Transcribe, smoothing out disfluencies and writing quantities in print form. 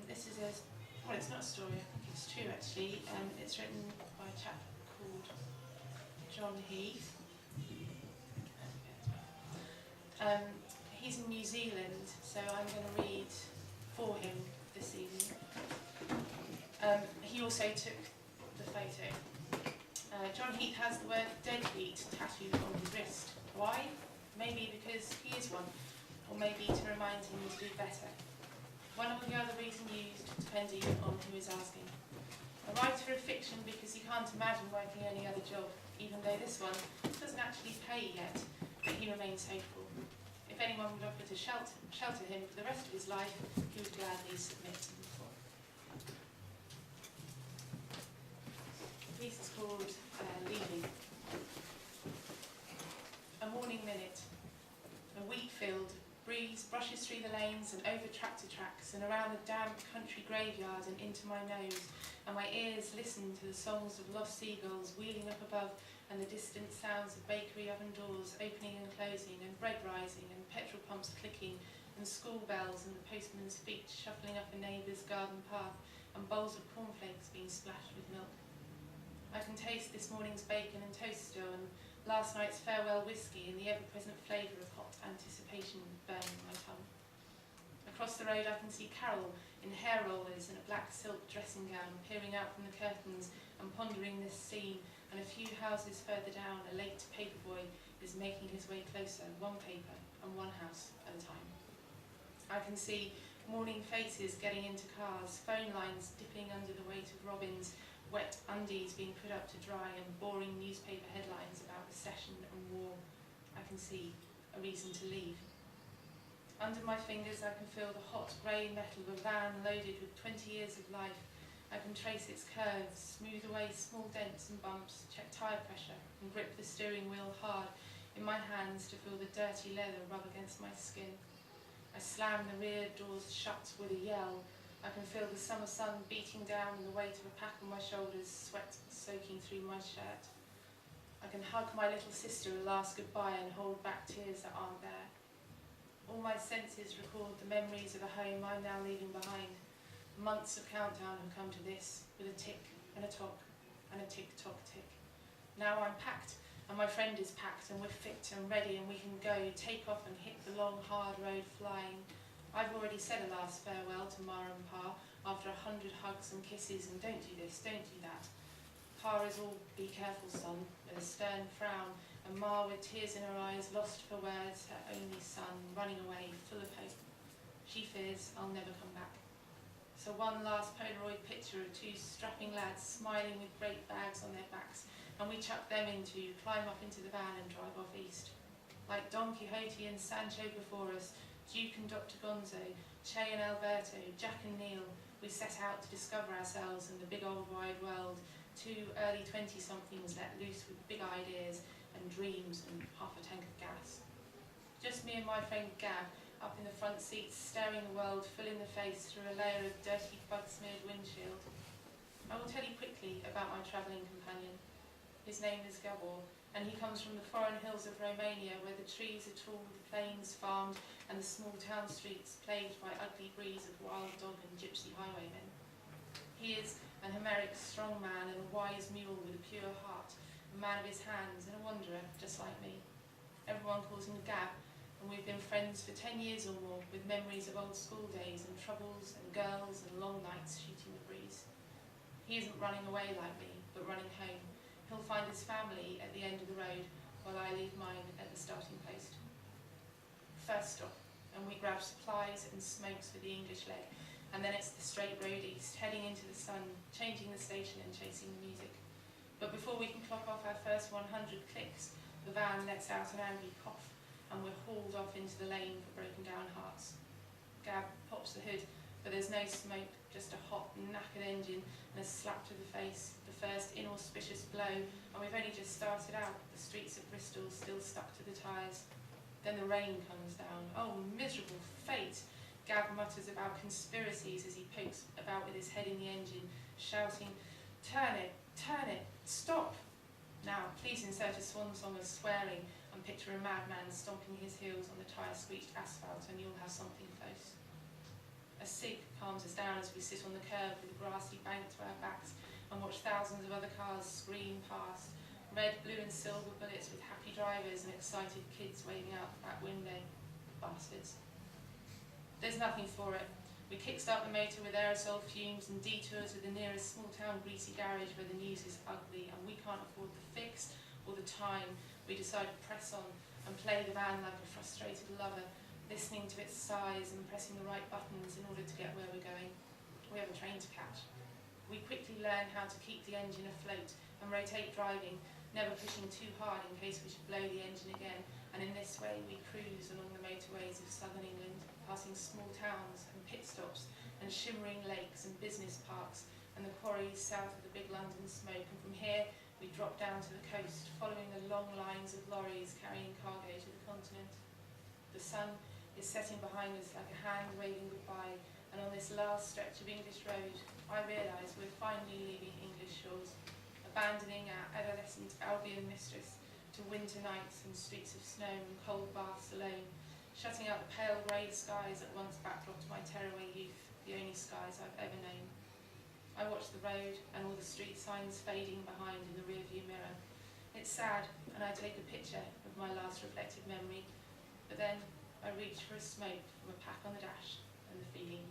This is well, it's not a story, I think it's true actually. It's written by a chap called Jon Heath. He's in New Zealand, so I'm going to read for him this evening. He also took the photo. Jon Heath has the word "dead heat" tattooed on his wrist. Why? Maybe because he is one, or maybe to remind him to do better. One or the other reason used, depending on who is asking. A writer of fiction because he can't imagine working any other job, even though this one doesn't actually pay yet, but he remains hopeful. If anyone would offer to shelter him for the rest of his life, he would gladly submit to the thought. The piece is called Leaving. A morning minute. A wheat field. Breeze brushes through the lanes and over tractor tracks and around the damp country graveyard and into my nose, and my ears listen to the songs of lost seagulls wheeling up above and the distant sounds of bakery oven doors opening and closing and bread rising and petrol pumps clicking and school bells and the postman's feet shuffling up a neighbour's garden path and bowls of cornflakes being splashed with milk. I can taste this morning's bacon and toast still, and last night's farewell whiskey and the ever-present flavour of hot anticipation burning my tongue. Across the road I can see Carol in hair rollers and a black silk dressing gown peering out from the curtains and pondering this scene, and a few houses further down a late paperboy is making his way closer, one paper and one house at a time. I can see morning faces getting into cars, phone lines dipping under the weight of robins, wet undies being put up to dry and boring newspaper headlines about recession and war. I can see a reason to leave. Under my fingers I can feel the hot grey metal of a van loaded with 20 years of life. I can trace its curves, smooth away small dents and bumps, check tyre pressure and grip the steering wheel hard in my hands to feel the dirty leather rub against my skin. I slam the rear doors shut with a yell. I can feel the summer sun beating down and the weight of a pack on my shoulders, sweat soaking through my shirt. I can hug my little sister a last goodbye and hold back tears that aren't there. All my senses record the memories of a home I'm now leaving behind. Months of countdown have come to this, with a tick and a tock and a tick-tock tick. Now I'm packed, and my friend is packed, and we're fit and ready, and we can go, take off and hit the long, hard road flying. I've already said a last farewell to Ma and Pa after 100 hugs and kisses and don't do this, don't do that. Pa is all be careful son, with a stern frown, and Ma with tears in her eyes, lost for words, her only son, running away, full of hope. She fears I'll never come back. So one last Polaroid picture of two strapping lads smiling with great bags on their backs, and we chuck them into, climb up into the van and drive off east. Like Don Quixote and Sancho before us, Duke and Dr. Gonzo, Che and Alberto, Jack and Neil, we set out to discover ourselves in the big old wide world, two early 20-somethings let loose with big ideas and dreams and half a tank of gas. Just me and my friend Gab, up in the front seats, staring the world full in the face through a layer of dirty bug-smeared windshield. I will tell you quickly about my travelling companion. His name is Gabor, and he comes from the foreign hills of Romania, where the trees are tall, the plains farmed, and the small town streets plagued by ugly breeds of wild dog and gypsy highwaymen. He is an Homeric strong man and a wise mule with a pure heart, a man of his hands and a wanderer, just like me. Everyone calls him Gab, and we've been friends for 10 years or more, with memories of old school days and troubles and girls and long nights shooting the breeze. He isn't running away like me, but running home. He'll find his family at the end of the road, while I leave mine at the starting post. First stop, and we grab supplies and smokes for the English leg, and then it's the straight road east, heading into the sun, changing the station and chasing the music. But before we can clock off our first 100 clicks, the van lets out an angry cough, and we're hauled off into the lane for broken down hearts. Gab pops the hood, but there's no smoke, just a hot, knackered engine and a slap to the face, the first inauspicious blow, and we've only just started out, the streets of Bristol still stuck to the tyres. Then the rain comes down. Oh, miserable fate! Gab mutters about conspiracies as he pokes about with his head in the engine, shouting, turn it, stop! Now, please insert a swan song of swearing and picture a madman stomping his heels on the tyre-squeeched asphalt, and you'll have something close. A cig calms us down as we sit on the curb with a grassy bank to our backs and watch thousands of other cars scream past, red, blue and silver bullets with happy drivers and excited kids waving out the back window. Bastards. There's nothing for it. We kickstart the motor with aerosol fumes and detours to the nearest small-town greasy garage where the news is ugly and we can't afford the fix or the time. We decide to press on and play the van like a frustrated lover, listening to its sighs and pressing the right buttons in order to get where we're going. We have a train to catch. We quickly learn how to keep the engine afloat and rotate driving, never pushing too hard in case we should blow the engine again, and in this way we cruise along the motorways of southern England, passing small towns and pit stops and shimmering lakes and business parks and the quarries south of the big London smoke, and from here we drop down to the coast, following the long lines of lorries carrying cargo to the continent. The sun is setting behind us like a hand waving goodbye, and on this last stretch of English road, I realise we're finally leaving English shores, abandoning our adolescent Albion mistress to winter nights and streets of snow and cold baths alone, shutting out the pale grey skies that once backdropped my tearaway youth, the only skies I've ever known. I watch the road and all the street signs fading behind in the rearview mirror. It's sad, and I take a picture of my last reflective memory, but then I reach for a smoke from a pack on the dash, and the feeling